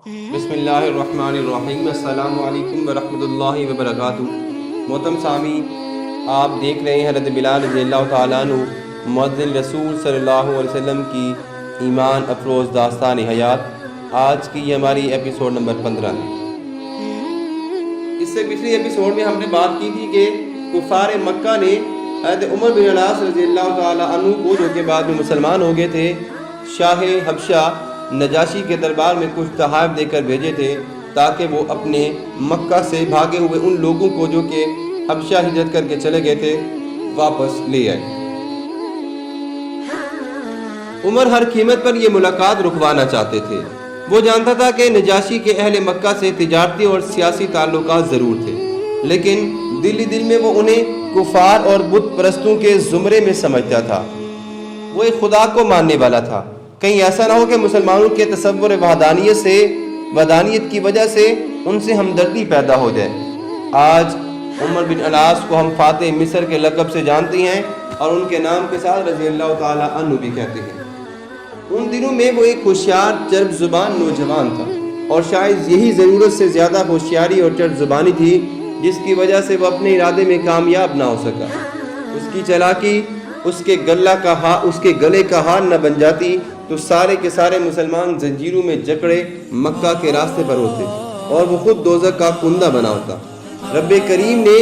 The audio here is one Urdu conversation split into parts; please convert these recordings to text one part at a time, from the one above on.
بسم اللہ الرحمن الرحیم۔ السلام علیکم ورحمۃ اللہ وبرکاتہ۔ محترم سامعین، آپ دیکھ رہے ہیں حضرت بلال رضی اللہ تعالیٰ عنہ مؤذن رسول صلی اللہ علیہ وسلم کی ایمان افروز داستان حیات۔ آج کی یہ ہماری ایپیسوڈ نمبر 15 ہے۔ اس سے پچھلی ایپیسوڈ میں ہم نے بات کی تھی کہ کفار مکہ نے حضرت عمر بن العاص رضی اللہ تعالیٰ عنہ کو، جو کہ بعد میں مسلمان ہو گئے تھے، شاہ حبشہ نجاشی کے دربار میں کچھ تحائف دے کر بھیجے تھے تاکہ وہ اپنے مکہ سے بھاگے ہوئے ان لوگوں کو جو کہ حبشہ ہجرت کر کے چلے گئے تھے واپس لے آئے۔ عمر ہر قیمت پر یہ ملاقات رکوانا چاہتے تھے۔ وہ جانتا تھا کہ نجاشی کے اہل مکہ سے تجارتی اور سیاسی تعلقات ضرور تھے، لیکن دل میں وہ انہیں کفار اور بت پرستوں کے زمرے میں سمجھتا تھا۔ وہ ایک خدا کو ماننے والا تھا، کہیں ایسا نہ ہو کہ مسلمانوں کے تصور وحدانیت کی وجہ سے ان سے ہمدردی پیدا ہو جائے۔ آج عمر بن العاص کو ہم فاتح مصر کے لقب سے جانتے ہیں اور ان کے نام کے ساتھ رضی اللہ تعالی عنہ بھی کہتے ہیں۔ ان دنوں میں وہ ایک ہوشیار چرب زبان نوجوان تھا، اور شاید یہی ضرورت سے زیادہ ہوشیاری اور چرب زبانی تھی جس کی وجہ سے وہ اپنے ارادے میں کامیاب نہ ہو سکا۔ اس کی چالاکی اس کے گلے کا ہار نہ بن جاتی تو سارے کے سارے مسلمان زنجیروں میں جکڑے مکہ کے راستے پر ہوتے اور وہ خود دوزخ کا کندہ بنا ہوتا۔ رب کریم نے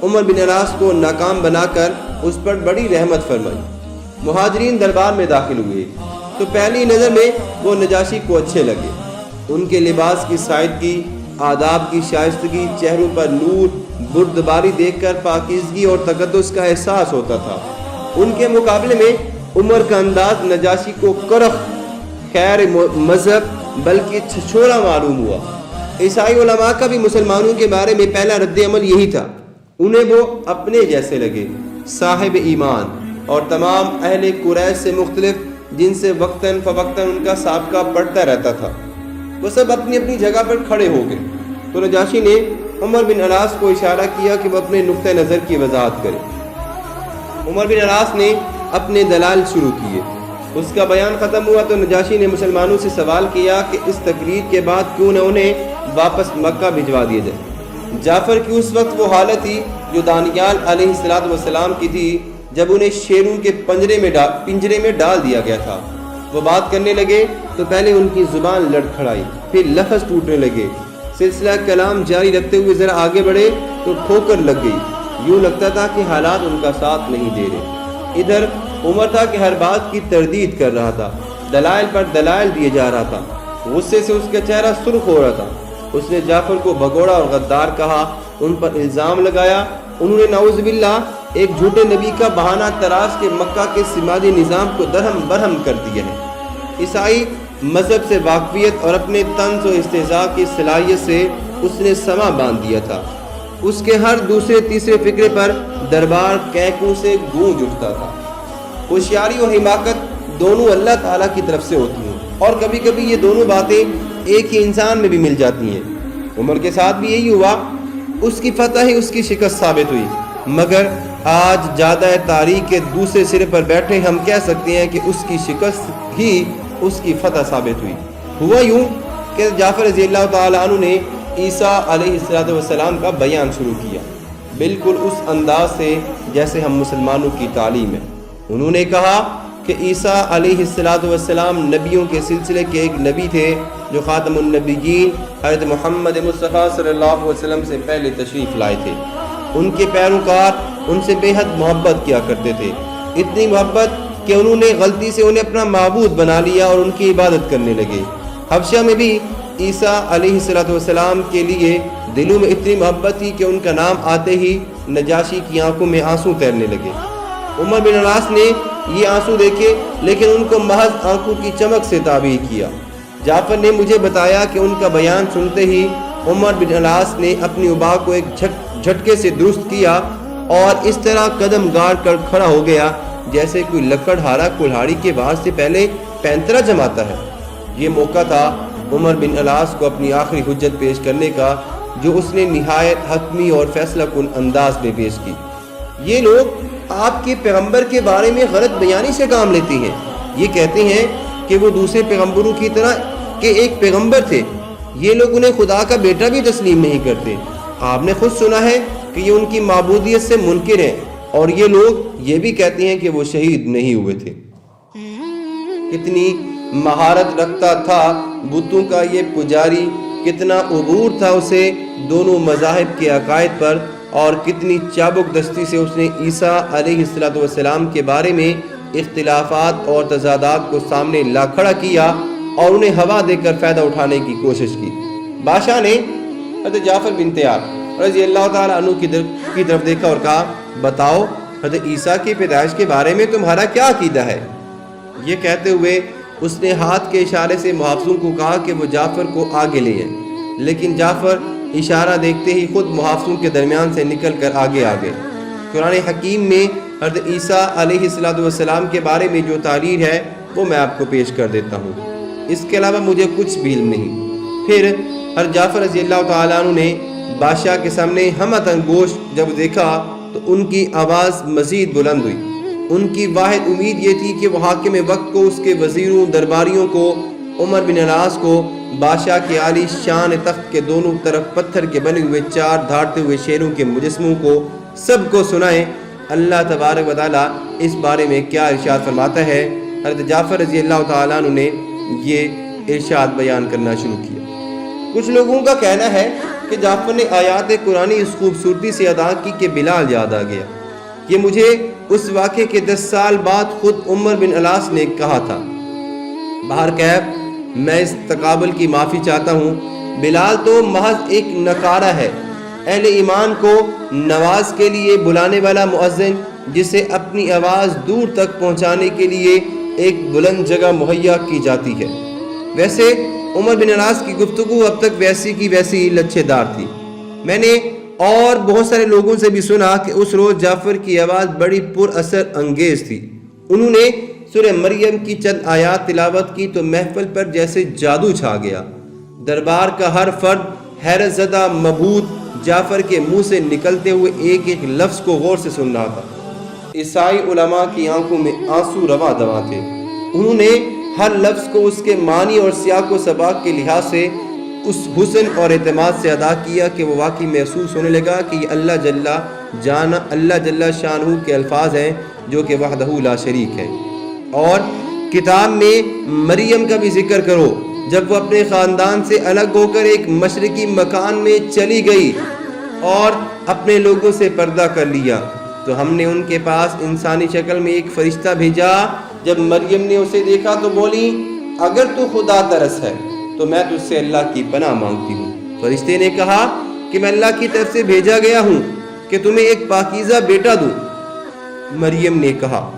عمر بن العاص کو ناکام بنا کر اس پر بڑی رحمت فرمائی۔ مہاجرین دربار میں داخل ہوئے تو پہلی نظر میں وہ نجاشی کو اچھے لگے۔ ان کے لباس کی سائدگی، آداب کی شائستگی، چہروں پر نور، بردباری دیکھ کر پاکیزگی اور تقدس کا احساس ہوتا تھا۔ ان کے مقابلے میں عمر کا انداز نجاشی کو کرخ، خیر مذہب بلکہ چھچھوڑا معلوم ہوا۔ عیسائی علماء کا بھی مسلمانوں کے بارے میں پہلا رد عمل یہی تھا۔ انہیں وہ اپنے جیسے لگے، صاحب ایمان، اور تمام اہل قریش سے مختلف، جن سے وقتاً فوقتاً ان کا سابقہ بڑھتا رہتا تھا۔ وہ سب اپنی اپنی جگہ پر کھڑے ہو گئے تو نجاشی نے عمر بن العاص کو اشارہ کیا کہ وہ اپنے نقطۂ نظر کی وضاحت کرے۔ عمر بن العاص نے اپنے دلائل شروع کیے۔ اس کا بیان ختم ہوا تو نجاشی نے مسلمانوں سے سوال کیا کہ اس تقریر کے بعد کیوں نہ انہیں واپس مکہ بھجوا دیا جائے۔ جعفر کی اس وقت وہ حالت تھی جو دانیال علیہ السلام کی تھی جب انہیں شیروں کے پنجرے میں ڈال دیا گیا تھا۔ وہ بات کرنے لگے تو پہلے ان کی زبان لڑکھڑائی، پھر لفظ ٹوٹنے لگے۔ سلسلہ کلام جاری رکھتے ہوئے ذرا آگے بڑھے تو ٹھوکر لگ گئی۔ یوں لگتا تھا کہ حالات ان کا ساتھ نہیں دے رہے۔ ادھر عمر تھا کہ ہر بات کی تردید کر رہا تھا، دلائل پر دلائل دیے جا رہا تھا۔ غصے سے اس کا چہرہ سرخ ہو رہا تھا۔ اس نے جعفر کو بھگوڑا اور غدار کہا، ان پر الزام لگایا۔ انہوں نے نعوذ باللہ ایک جھوٹے نبی کا بہانہ تراش کے مکہ کے سماجی نظام کو درہم برہم کر دیا ہے۔ عیسائی مذہب سے واقفیت اور اپنے طنز و استہزاء کی صلاحیت سے اس نے سما باندھ دیا تھا۔ اس کے ہر دوسرے تیسرے فکرے پر دربار کہکوں سے گونج اٹھتا تھا۔ ہوشیاری اور حماقت دونوں اللہ تعالیٰ کی طرف سے ہوتی ہیں، اور کبھی کبھی یہ دونوں باتیں ایک ہی انسان میں بھی مل جاتی ہیں۔ عمر کے ساتھ بھی یہی ہوا۔ اس کی فتح ہی اس کی شکست ثابت ہوئی، مگر آج جادہ تاریخ کے دوسرے سرے پر بیٹھے ہم کہہ سکتے ہیں کہ اس کی شکست ہی اس کی فتح ثابت ہوئی۔ ہوا یوں کہ جعفر رضی اللہ تعالیٰ عنہ نے عیسیٰ علیہ السلام کا بیان شروع کیا، بالکل اس انداز سے جیسے ہم مسلمانوں کی تعلیم ہے۔ انہوں نے کہا کہ عیسیٰ علیہ السلام نبیوں کے سلسلے کے ایک نبی تھے جو خاتم النبیین حضرت محمد مصطفیٰ صلی اللہ علیہ وسلم سے پہلے تشریف لائے تھے۔ ان کے پیروکار ان سے بے حد محبت کیا کرتے تھے، اتنی محبت کہ انہوں نے غلطی سے انہیں اپنا معبود بنا لیا اور ان کی عبادت کرنے لگے۔ حبشہ میں بھی عیسیٰ علیہ السلام کے لیے دلوں میں اتنی محبت تھی کہ ان کا نام آتے ہی نجاشی کی آنکھوں میں آنسو تیرنے لگے۔ عمر بن العاص نے یہ آنسو دیکھے، لیکن ان کو محض آنکھوں کی چمک سے تعبیر کیا۔ جعفر نے مجھے بتایا کہ ان کا بیان سنتے ہی عمر بن العاص نے اپنی ابا کو ایک جھٹکے سے درست کیا اور اس طرح قدم گاڑ کر کھڑا ہو گیا جیسے کوئی لکڑہارا کلہاڑی کے وار سے پہلے پینترا جماتا ہے۔ یہ موقع تھا عمر بن العاص کو اپنی آخری حجت پیش کرنے کا، جو اس نے نہایت حتمی اور فیصلہ کن انداز میں پیش کی۔ یہ لوگ آپ کے پیغمبر کے بارے میں غلط بیانی سے کام لیتے ہیں۔ یہ کہتے ہیں کہ وہ دوسرے پیغمبروں کی طرح کہ ایک پیغمبر تھے، یہ لوگ انہیں خدا کا بیٹا بھی تسلیم نہیں کرتے۔ آپ نے خود سنا ہے کہ یہ ان کی معبودیت سے منکر ہیں، اور یہ لوگ یہ بھی کہتے ہیں کہ وہ شہید نہیں ہوئے تھے۔ کتنی مہارت رکھتا تھا بتوں کا یہ پجاری، کتنا عبور تھا اسے دونوں مذاہب کے عقائد پر، اور کتنی چابک دستی سے اس نے عیسیٰ علیہ السلام کے بارے میں اختلافات اور تضادات کو سامنے لا کھڑا کیا اور انہیں ہوا دے کر فائدہ اٹھانے کی کوشش کی۔ بادشاہ نے حضرت جعفر بن طیار رضی اللہ تعالیٰ عنہ کی طرف دیکھا اور کہا، بتاؤ حضرت عیسیٰ کی پیدائش کے بارے میں تمہارا کیا عقیدہ ہے؟ یہ کہتے ہوئے اس نے ہاتھ کے اشارے سے محافظوں کو کہا کہ وہ جعفر کو آگے لے جائیں، لیکن جعفر اشارہ دیکھتے ہی خود محافظوں کے درمیان سے نکل کر آگے آ گئے۔ قرآن حکیم میں حضرت عیسیٰ علیہ السلام کے بارے میں جو تعلیم ہے وہ میں آپ کو پیش کر دیتا ہوں، اس کے علاوہ مجھے کچھ بھی علم نہیں۔ پھر حضرت جعفر رضی اللہ تعالیٰ عنہ نے بادشاہ کے سامنے ہمتاً گوش جب دیکھا تو ان کی آواز مزید بلند ہوئی۔ ان کی واحد امید یہ تھی کہ وہ حاکم وقت کو، اس کے وزیروں، درباریوں کو، عمر بن العاص کو، بادشاہ کے عالی شان تخت کے دونوں طرف پتھر کے بنے ہوئے 4 دھاڑتے ہوئے شیروں کے مجسموں کو سب کو سنائیں اللہ تبارک و تعالیٰ اس بارے میں کیا ارشاد فرماتا ہے۔ حضرت جعفر رضی اللہ تعالیٰ عنہ نے یہ ارشاد بیان کرنا شروع کیا۔ کچھ لوگوں کا کہنا ہے کہ جعفر نے آیات قرآنی اس خوبصورتی سے ادا کی کہ بلال یاد آ گیا۔ یہ مجھے اس واقعے کے 10 سال بعد خود عمر بن العاص نے کہا تھا۔ بہرکیف میں اس تقابل کی معافی چاہتا ہوں۔ بلال تو محض ایک نکارہ ہے، اہل ایمان کو نواز کے لیے بلانے والا مؤذن، جسے اپنی آواز دور تک پہنچانے کے لیے ایک بلند جگہ مہیا کی جاتی ہے۔ ویسے عمر بن العاص کی گفتگو اب تک ویسی کی ویسی لچھے دار تھی۔ میں نے اور بہت سارے لوگوں سے بھی سنا کہ اس روز جعفر کی آواز بڑی پر اثر انگیز تھی۔ انہوں نے سورہ مریم کی چند آیات تلاوت کی تو محفل پر جیسے جادو چھا گیا۔ دربار کا ہر فرد حیرت زدہ مبہوت جعفر کے منہ سے نکلتے ہوئے ایک ایک لفظ کو غور سے سن رہا تھا۔ عیسائی علماء کی آنکھوں میں آنسو رواں دواں تھے۔ انہوں نے ہر لفظ کو اس کے معنی اور سیاق و سباق کے لحاظ سے اس حسن اور اعتماد سے ادا کیا کہ وہ واقعی محسوس ہونے لگا کہ یہ اللہ جل شانہ کے الفاظ ہیں جو کہ وحدہ لا شریک ہے۔ اور کتاب میں مریم کا بھی ذکر کرو، جب وہ اپنے خاندان سے الگ ہو کر ایک مشرقی مکان میں چلی گئی اور اپنے لوگوں سے پردہ کر لیا، تو ہم نے ان کے پاس انسانی شکل میں ایک فرشتہ بھیجا۔ جب مریم نے اسے دیکھا تو بولی، اگر تو خدا ترس ہے تو میں تجھ سے اللہ کی پناہ مانگتی ہوں۔ فرشتے نے کہا کہ میں اللہ کی طرف سے بھیجا گیا ہوں کہ تمہیں ایک پاکیزہ بیٹا دوں۔ مریم نے کہا،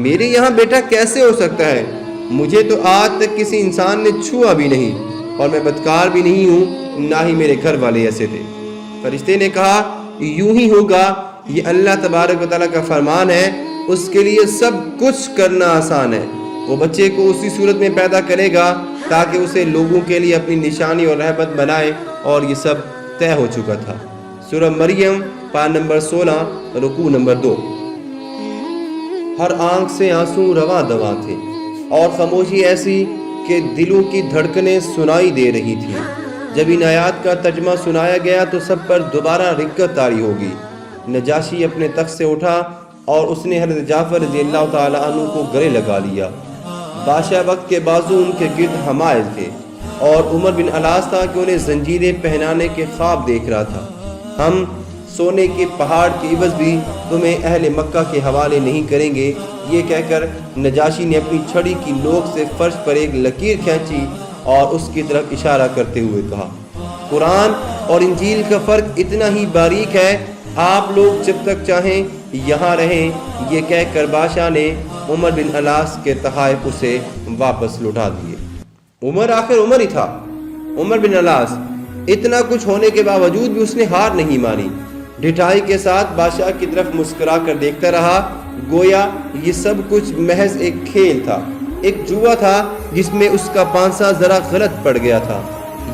میرے یہاں بیٹا کیسے ہو سکتا ہے؟ مجھے تو آج تک کسی انسان نے چھوا بھی نہیں، اور میں بدکار بھی نہیں ہوں، نہ ہی میرے گھر والے ایسے تھے۔ فرشتے نے کہا، یوں ہی ہوگا، یہ اللہ تبارک و تعالیٰ کا فرمان ہے، اس کے لیے سب کچھ کرنا آسان ہے۔ وہ بچے کو اسی صورت میں پیدا کرے گا تاکہ اسے لوگوں کے لیے اپنی نشانی اور رہبت بنائے، اور یہ سب طے ہو چکا تھا۔ سورہ مریم پارہ نمبر 16 رکوع نمبر 2۔ ہر آنکھ سے آنسو رواں دواں تھے، اور خاموشی ایسی کہ دلوں کی دھڑکنیں سنائی دے رہی تھیں۔ جب ان آیات کا ترجمہ سنایا گیا تو سب پر دوبارہ رکت طاری ہوگی۔ نجاشی اپنے تخت سے اٹھا اور اس نے حضرت جعفر رضی اللہ تعالیٰ عنہ کو گلے لگا لیا۔ بادشاہ وقت کے بازو ان کے گرد حمائل تھے، اور عمر بن العاص تھا کہ انہیں زنجیریں پہنانے کے خواب دیکھ رہا تھا۔ ہم سونے کے پہاڑ کے عوض بھی تمہیں اہل مکہ کے حوالے نہیں کریں گے، یہ کہہ کر نجاشی نے اپنی چھڑی کی نوک سے فرش پر ایک لکیر کھینچی اور اس کی طرف اشارہ کرتے ہوئے کہا، قرآن اور انجیل کا فرق اتنا ہی باریک ہے، آپ لوگ جب تک چاہیں یہاں رہیں۔ یہ کہہ کر بادشاہ نے عمر بن العاص کے تحائف اسے واپس لوٹا دیے۔ عمر آخر عمر ہی تھا۔ عمر بن العاص اتنا کچھ ہونے کے باوجود بھی اس نے ہار نہیں مانی۔ ڈھٹائی کے ساتھ بادشاہ کی طرف مسکرا کر دیکھتا رہا، گویا یہ سب کچھ محض ایک کھیل تھا، ایک جوا تھا جس میں اس کا پانسا ذرا غلط پڑ گیا تھا۔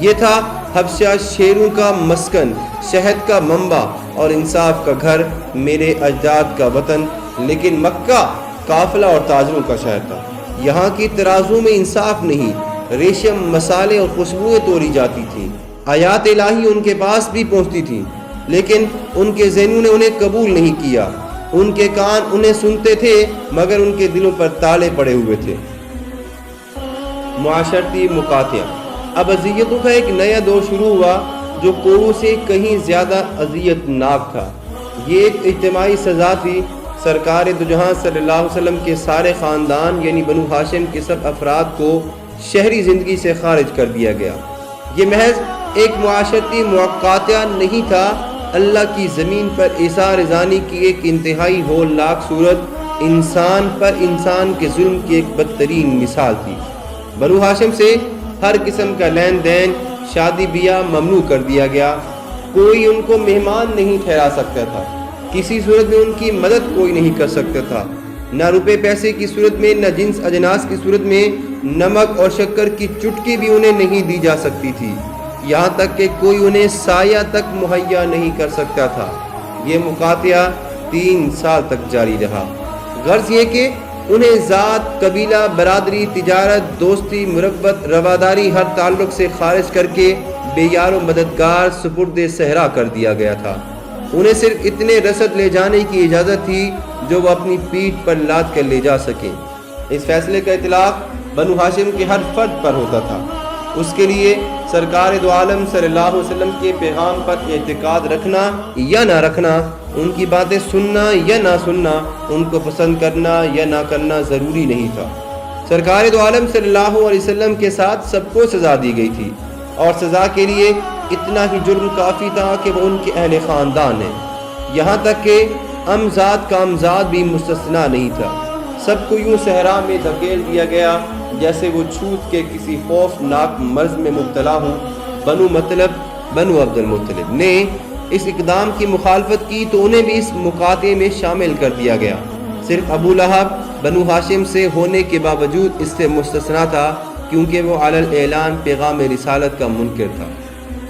یہ تھا حبشہ شیروں کا مسکن، شہد کا منبع اور انصاف کا گھر، میرے اجداد کا وطن، لیکن مکہ قافلہ اور تاجروں کا شہر تھا۔ یہاں کی ترازو میں انصاف نہیں، ریشم، مسالے اور خوشبوئیں توڑی جاتی تھیں۔ آیات الہی ان کے پاس بھی پہنچتی تھیں، لیکن ان کے ذہنوں نے انہیں قبول نہیں کیا۔ ان کے کان انہیں سنتے تھے مگر ان کے دلوں پر تالے پڑے ہوئے تھے۔ معاشرتی مقاطعہ۔ اب اذیتوں کا ایک نیا دور شروع ہوا جو کوڑوں سے کہیں زیادہ اذیت ناک تھا۔ یہ ایک اجتماعی سزا تھی۔ سرکار دو جہاں صلی اللہ علیہ وسلم کے سارے خاندان یعنی بنو ہاشم کے سب افراد کو شہری زندگی سے خارج کر دیا گیا۔ یہ محض ایک معاشرتی مقاطعہ نہیں تھا، اللہ کی زمین پر ایثار رضانی کی ایک انتہائی ہولناک صورت، انسان پر انسان کے ظلم کی ایک بدترین مثال تھی۔ بنو ہاشم سے ہر قسم کا لین دین، شادی بیاہ ممنوع کر دیا گیا۔ کوئی ان کو مہمان نہیں ٹھہرا سکتا تھا، کسی صورت میں ان کی مدد کوئی نہیں کر سکتا تھا، نہ روپے پیسے کی صورت میں، نہ جنس اجناس کی صورت میں، نمک اور شکر کی چٹکی بھی انہیں نہیں دی جا سکتی تھی، یہاں تک کہ کوئی انہیں سایہ تک مہیا نہیں کر سکتا تھا۔ یہ مقاطعہ 3 سال تک جاری رہا۔ غرض یہ کہ انہیں ذات، قبیلہ، برادری، تجارت، دوستی، مربت، رواداری ہر تعلق سے خارج کر کے بے یار و مددگار سپرد صحرا کر دیا گیا تھا۔ انہیں صرف اتنے رسد لے جانے کی اجازت تھی جو وہ اپنی پیٹھ پر لاد کر لے جا سکیں۔ اس فیصلے کا اطلاق بنو ہاشم کے ہر فرد پر ہوتا تھا۔ اس کے لیے سرکار دو عالم صلی اللہ علیہ وسلم کے پیغام پر اعتقاد رکھنا یا نہ رکھنا، ان کی باتیں سننا یا نہ سننا، ان کو پسند کرنا یا نہ کرنا ضروری نہیں تھا۔ سرکار دو عالم صلی اللہ علیہ وسلم کے ساتھ سب کو سزا دی گئی تھی، اور سزا کے لیے اتنا ہی جرم کافی تھا کہ وہ ان کے اہل خاندان ہیں، یہاں تک کہ امزاد کا امزاد بھی مستثنا نہیں تھا۔ سب کو یوں صحرا میں دھکیل دیا گیا جیسے وہ چھوت کے کسی خوفناک مرض میں مبتلا ہوں۔ بنو عبد المطلب نے اس اقدام کی مخالفت کی تو انہیں بھی اس مقاطعے میں شامل کر دیا گیا۔ صرف ابو لہب بنو ہاشم سے ہونے کے باوجود اس سے مستثنا تھا، کیونکہ وہ علی الاعلان پیغام رسالت کا منکر تھا۔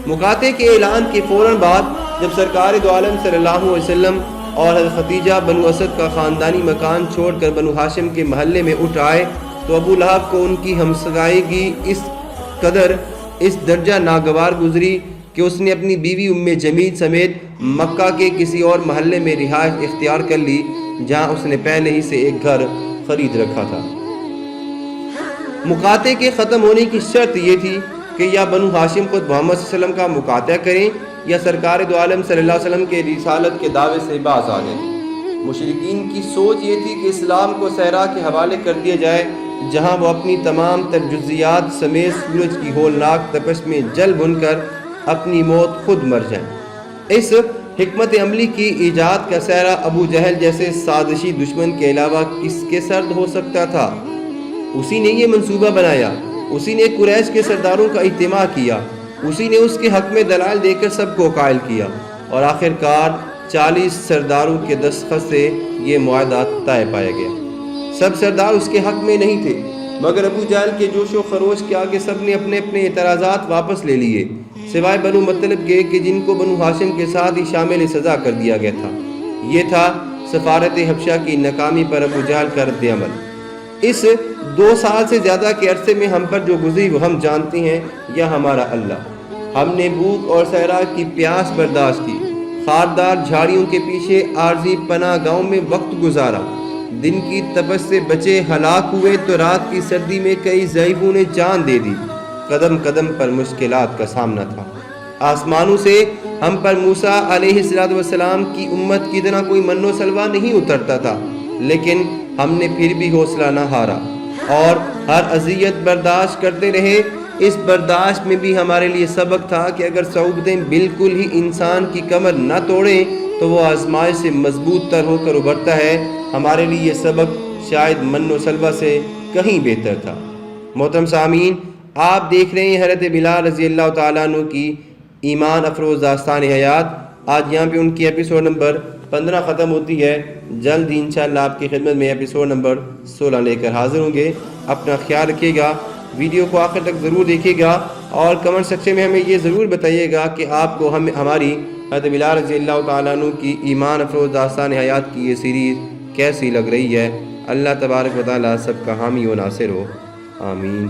مقاطعے کے اعلان کے فوراً بعد جب سرکار دو عالم صلی اللہ علیہ وسلم اور حضرت خدیجہ بنو اسد کا خاندانی مکان چھوڑ کر بنو ہاشم کے محلے میں اٹھ آئے تو ابو لہب کو ان کی ہمسایگی اس درجہ ناگوار گزری کہ اس نے اپنی بیوی ام جمیل سمیت مکہ کے کسی اور محلے میں رہائش اختیار کر لی جہاں اس نے پہلے ہی سے ایک گھر خرید رکھا تھا۔ مقاطعے کے ختم ہونے کی شرط یہ تھی کہ یا بنو ہاشم خود محمد صلی اللہ علیہ وسلم کا مقاطعہ کریں یا سرکار دو عالم صلی اللہ علیہ وسلم کے رسالت کے دعوے سے باز آ جائیں۔ مشرکین کی سوچ یہ تھی کہ اسلام کو صحرا کے حوالے کر دیا جائے جہاں وہ اپنی تمام تر جزیات سمیت سورج کی ہولناک تپش میں جل بھن کر اپنی موت خود مر جائیں۔ اس حکمت عملی کی ایجاد کا سہرا ابو جہل جیسے سازشی دشمن کے علاوہ کس کے سرد ہو سکتا تھا؟ اسی نے یہ منصوبہ بنایا، اسی نے قریش کے سرداروں کا اجتماع کیا، اسی نے اس کے حق میں دلائل دے کر سب کو قائل کیا، اور آخر کار 40 سرداروں کے دستخط سے یہ معاہدہ طے پایا گیا۔ سب سردار اس کے حق میں نہیں تھے، مگر ابو جہل کے جوش و خروش کے آگے سب نے اپنے اپنے اعتراضات واپس لے لیے، سوائے بنو مطلب کے کہ جن کو بنو ہاشم کے ساتھ ہی شامل سزا کر دیا گیا تھا۔ یہ تھا سفارت حبشہ کی ناکامی پر ابو جہل کا رد عمل۔ اس 2 سال سے زیادہ کے عرصے میں ہم پر جو گزری وہ ہم جانتے ہیں یا ہمارا اللہ۔ ہم نے بھوک اور صحرا کی پیاس برداشت کی، خاردار جھاڑیوں کے پیچھے عارضی پناہ گاہوں میں وقت گزارا، دن کی تپش سے بچے ہلاک ہوئے تو رات کی سردی میں کئی ضعیفوں نے جان دے دی۔ قدم قدم پر مشکلات کا سامنا تھا۔ آسمانوں سے ہم پر موسیٰ علیہ السلام کی امت کی طرح کوئی من و سلوہ نہیں اترتا تھا، لیکن ہم نے پھر بھی حوصلہ نہ ہارا اور ہر اذیت برداشت کرتے رہے۔ اس برداشت میں بھی ہمارے لیے سبق تھا کہ اگر صعوبتیں بالکل ہی انسان کی کمر نہ توڑیں تو وہ آزمائش سے مضبوط تر ہو کر ابھرتا ہے۔ ہمارے لیے یہ سبق شاید من و سلوہ سے کہیں بہتر تھا۔ محترم سامعین، آپ دیکھ رہے ہیں حضرت بلال رضی اللہ تعالیٰ عنہ کی ایمان افروز داستان حیات۔ آج یہاں پہ ان کی ایپیسوڈ نمبر 15 ختم ہوتی ہے۔ جلد ہی انشاءاللہ آپ کی خدمت میں ایپیسوڈ نمبر 16 لے کر حاضر ہوں گے۔ اپنا خیال رکھیے گا، ویڈیو کو آخر تک ضرور دیکھیے گا، اور کمنٹ سیکشن میں ہمیں یہ ضرور بتائیے گا کہ آپ کو ہماری حضرت بلال رضی اللہ تعالیٰ عنہ کی ایمان افروز داستان حیات کی یہ سیریز کیسی لگ رہی ہے۔ اللہ تبارک و تعالیٰ سب کا حامی و ناصر ہو، آمین۔